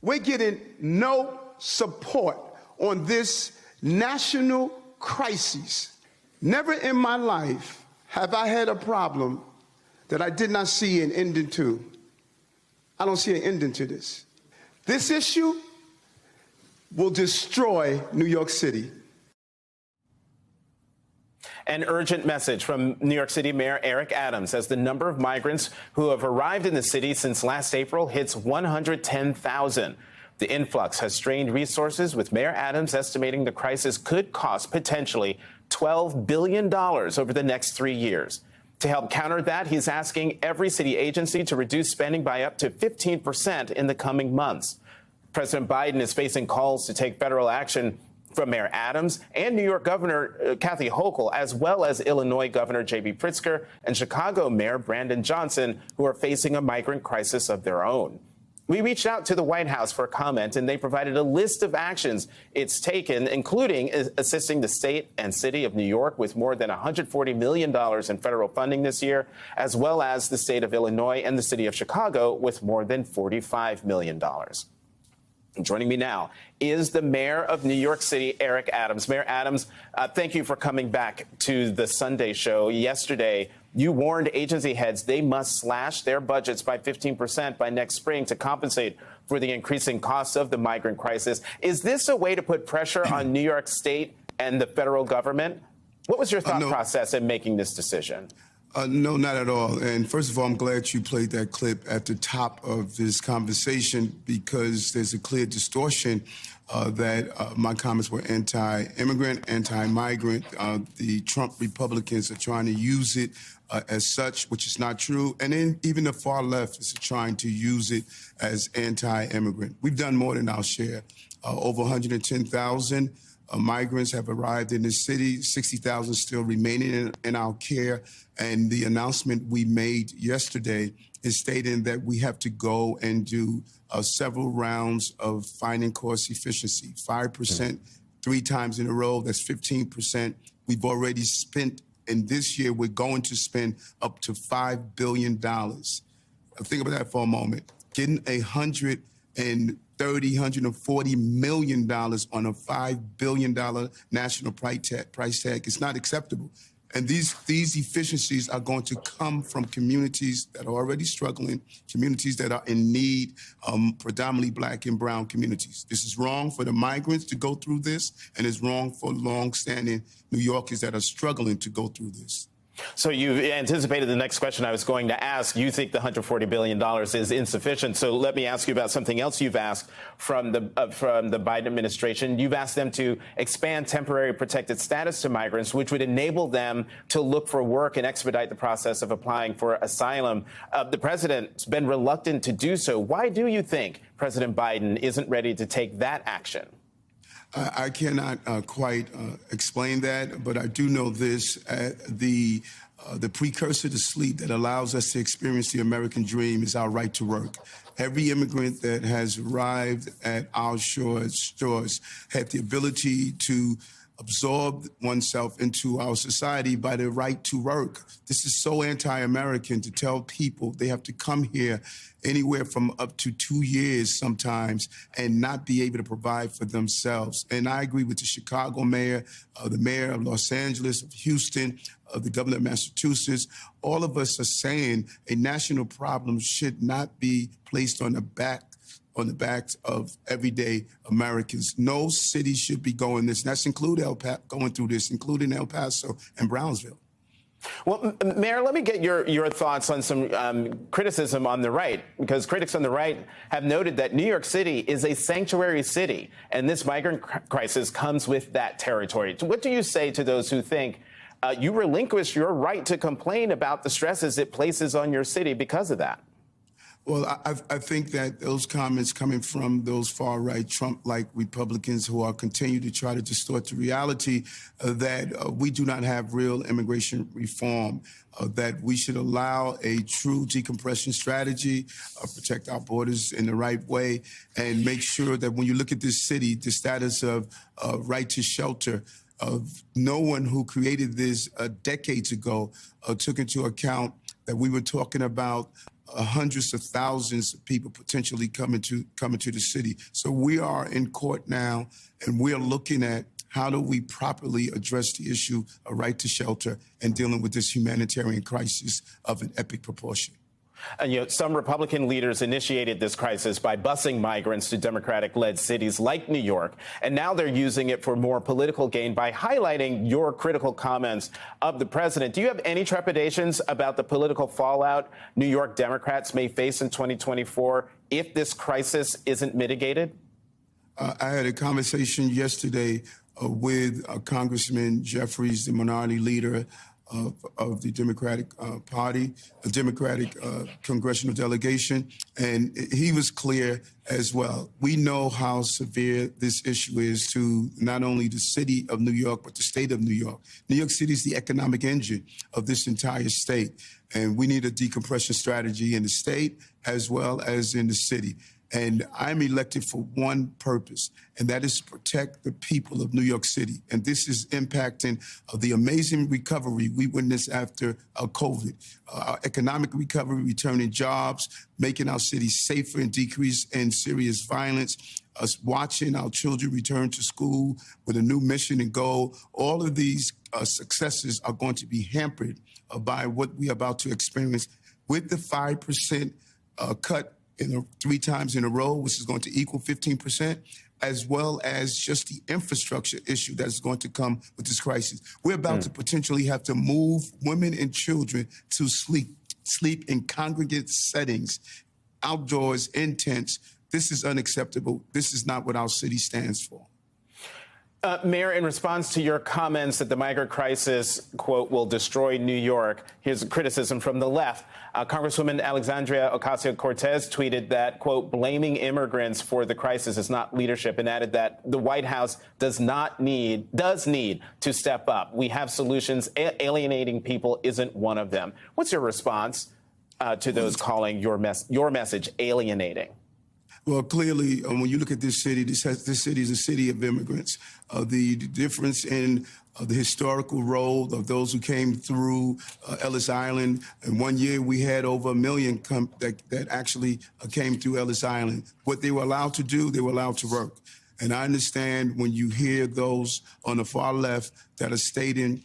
We're getting no support on this national crisis. Never in my life have I had a problem that I did not see an ending to. I don't see an ending to this. This issue will destroy New York City. An urgent message from New York City Mayor Eric Adams as the number of migrants who have arrived in the city since last April hits 110,000. The influx has strained resources, with Mayor Adams estimating the crisis could cost potentially $12 billion over the next 3 years. To help counter that, he's asking every city agency to reduce spending by up to 15% in the coming months. President Biden is facing calls to take federal action from Mayor Adams and New York Governor Kathy Hochul, as well as Illinois Governor J.B. Pritzker and Chicago Mayor Brandon Johnson, who are facing a migrant crisis of their own. We reached out to the White House for comment, and they provided a list of actions it's taken, including assisting the state and city of New York with more than $140 million in federal funding this year, as well as the state of Illinois and the city of Chicago with more than $45 million. Joining me now is the mayor of New York City, Eric Adams. Mayor Adams, thank you for coming back to the Sunday show. Yesterday, you warned agency heads they must slash their budgets by 15% by next spring to compensate for the increasing costs of the migrant crisis. Is this a way to put pressure on New York State and the federal government? What was your thought process in making this decision? No, not at all. And first of all, I'm glad you played that clip at the top of this conversation, because there's a clear distortion that my comments were anti-immigrant, anti-migrant. The Trump Republicans are trying to use it as such, which is not true. And then even the far left is trying to use it as anti-immigrant. We've done more than our share. Over 110,000 migrants have arrived in the city, 60,000 still remaining in our care. And the announcement we made yesterday is stating that we have to go and do several rounds of finding cost efficiency, 5%, 3 times in a row. That's 15%. We've already spent, and this year we're going to spend up to $5 billion. Think about that for a moment. Getting $140 million on a $5 billion national price tag is not acceptable. And these efficiencies are going to come from communities that are already struggling, communities that are in need, predominantly Black and brown communities. This is wrong for the migrants to go through this, and it's wrong for long-standing New Yorkers that are struggling to go through this. So you anticipated the next question I was going to ask. You think the $140 billion is insufficient. So let me ask you about something else you've asked from the Biden administration. You've asked them to expand temporary protected status to migrants, which would enable them to look for work and expedite the process of applying for asylum. The president's been reluctant to do so. Why do you think President Biden isn't ready to take that action? I cannot quite explain that, but I do know this: the precursor to sleep that allows us to experience the American dream is our right to work. Every immigrant that has arrived at our shores had the ability to absorb oneself into our society by the right to work. This is so anti-American to tell people they have to come here anywhere from up to 2 years sometimes and not be able to provide for themselves. And I agree with the Chicago mayor, the mayor of Los Angeles, of Houston, of the governor of Massachusetts. All of us are saying a national problem should not be placed on the backs of everyday Americans. No city should be going this. That's going through this, including El Paso and Brownsville. Well, Mayor, let me get your thoughts on some criticism on the right, because critics on the right have noted that New York City is a sanctuary city, and this migrant crisis comes with that territory. What do you say to those who think you relinquish your right to complain about the stresses it places on your city because of that? Well, I think that those comments coming from those far-right Trump-like Republicans who are continue to try to distort the reality that we do not have real immigration reform, that we should allow a true decompression strategy, protect our borders in the right way, and make sure that when you look at this city, the status of right to shelter, of no one who created this decades ago took into account that we were talking about hundreds of thousands of people potentially coming to the city. So we are in court now, and we are looking at how do we properly address the issue of right to shelter and dealing with this humanitarian crisis of an epic proportion. And, some Republican leaders initiated this crisis by busing migrants to Democratic-led cities like New York, and now they're using it for more political gain by highlighting your critical comments of the president. Do you have any trepidations about the political fallout New York Democrats may face in 2024 if this crisis isn't mitigated? I had a conversation yesterday with Congressman Jeffries, the minority leader of the Democratic Party, a Democratic congressional delegation, and he was clear as well. We know how severe this issue is to not only the city of New York, but the state of New York. New York City is the economic engine of this entire state, and we need a decompression strategy in the state as well as in the city. And I'm elected for one purpose, and that is to protect the people of New York City. And this is impacting the amazing recovery we witnessed after COVID. Our economic recovery, returning jobs, making our city safer and decrease in serious violence, us watching our children return to school with a new mission and goal. All of these successes are going to be hampered by what we're about to experience with the 5% cut 3 times in a row, which is going to equal 15%, as well as just the infrastructure issue that's going to come with this crisis. We're about to potentially have to move women and children to sleep in congregate settings, outdoors, in tents. This is unacceptable. This is not what our city stands for. Mayor, in response to your comments that the migrant crisis, quote, will destroy New York, here's a criticism from the left. Congresswoman Alexandria Ocasio-Cortez tweeted that, quote, blaming immigrants for the crisis is not leadership, and added that the White House does need to step up. We have solutions. Alienating people isn't one of them. What's your response to those calling your message alienating? Well, clearly, when you look at this city, this city is a city of immigrants. The difference in the historical role of those who came through Ellis Island. In 1 year, we had over 1 million that actually came through Ellis Island. What they were allowed to do, they were allowed to work. And I understand when you hear those on the far left that are stating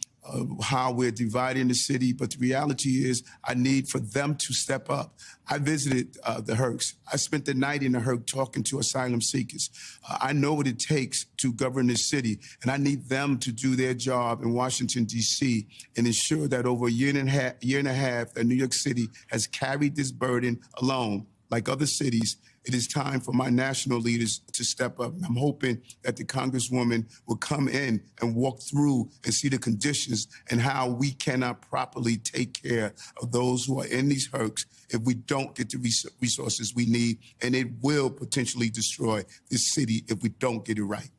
how we're dividing the city, but the reality is I need for them to step up. I visited the Hercs. I spent the night in the Herc talking to asylum seekers. I know what it takes to govern this city, and I need them to do their job in Washington, D.C., and ensure that over a year and a half, that New York City has carried this burden alone, like other cities. It is time for my national leaders to step up. I'm hoping that the Congresswoman will come in and walk through and see the conditions and how we cannot properly take care of those who are in these Hercs if we don't get the resources we need. And it will potentially destroy this city if we don't get it right.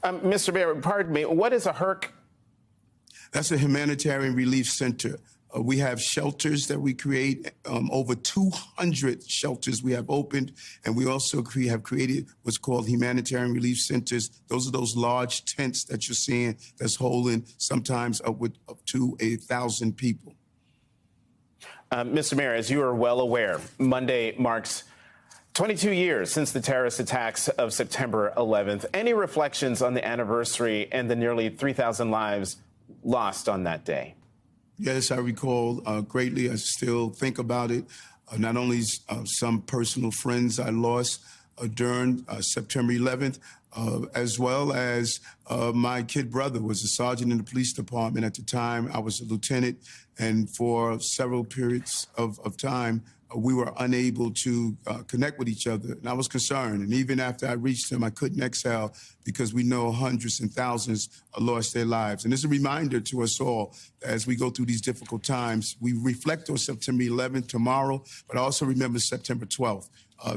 Mr. Mayor, pardon me, what is a Herc? That's a humanitarian relief center. We have shelters that we create, over 200 shelters we have opened, and we also have created what's called humanitarian relief centers. Those are those large tents that you're seeing that's holding sometimes up to 1,000 people. Mr. Mayor, as you are well aware, Monday marks 22 years since the terrorist attacks of September 11th. Any reflections on the anniversary and the nearly 3,000 lives lost on that day? Yes, I recall greatly. I still think about it. Not only some personal friends I lost during September 11th, as well as my kid brother was a sergeant in the police department at the time. I was a lieutenant, and for several periods of time, we were unable to connect with each other. And I was concerned. And even after I reached him, I couldn't exhale because we know hundreds and thousands lost their lives. And it's a reminder to us all as we go through these difficult times. We reflect on September 11th tomorrow, but also remember September 12th.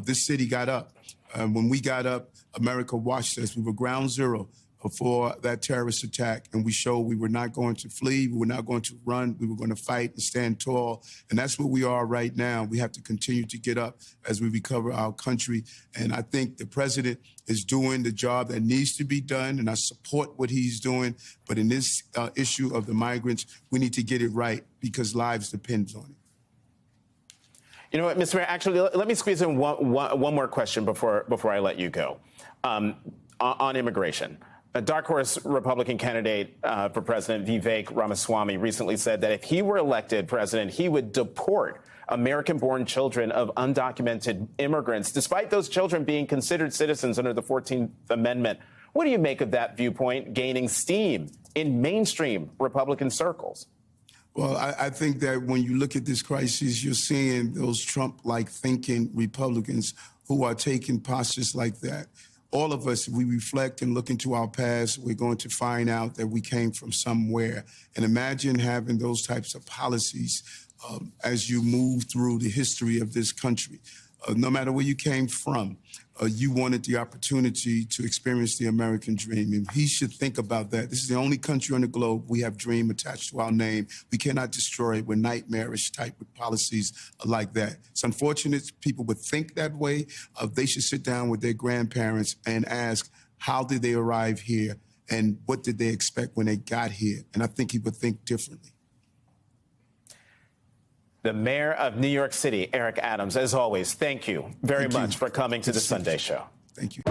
This city got up. When we got up, America watched us. We were ground zero for that terrorist attack, and we showed we were not going to flee, we were not going to run, we were going to fight and stand tall, and that's where we are right now. We have to continue to get up as we recover our country, and I think the president is doing the job that needs to be done, and I support what he's doing, but in this issue of the migrants, we need to get it right because lives depend on it. You know what, Mr. Mayor, actually, let me squeeze in one more question before I let you go. On immigration. A dark horse Republican candidate for president, Vivek Ramaswamy, recently said that if he were elected president, he would deport American-born children of undocumented immigrants, despite those children being considered citizens under the 14th Amendment. What do you make of that viewpoint gaining steam in mainstream Republican circles? Well, I think that when you look at this crisis, you're seeing those Trump-like thinking Republicans who are taking postures like that. All of us, if we reflect and look into our past, we're going to find out that we came from somewhere. And imagine having those types of policies as you move through the history of this country. No matter where you came from, you wanted the opportunity to experience the American dream. And he should think about that. This is the only country on the globe we have dream attached to our name. We cannot destroy it with nightmarish type of policies like that. It's unfortunate people would think that way. They should sit down with their grandparents and ask, how did they arrive here? And what did they expect when they got here? And I think he would think differently. The mayor of New York City, Eric Adams, as always, thank you very much for coming to the Sunday Show. Thank you.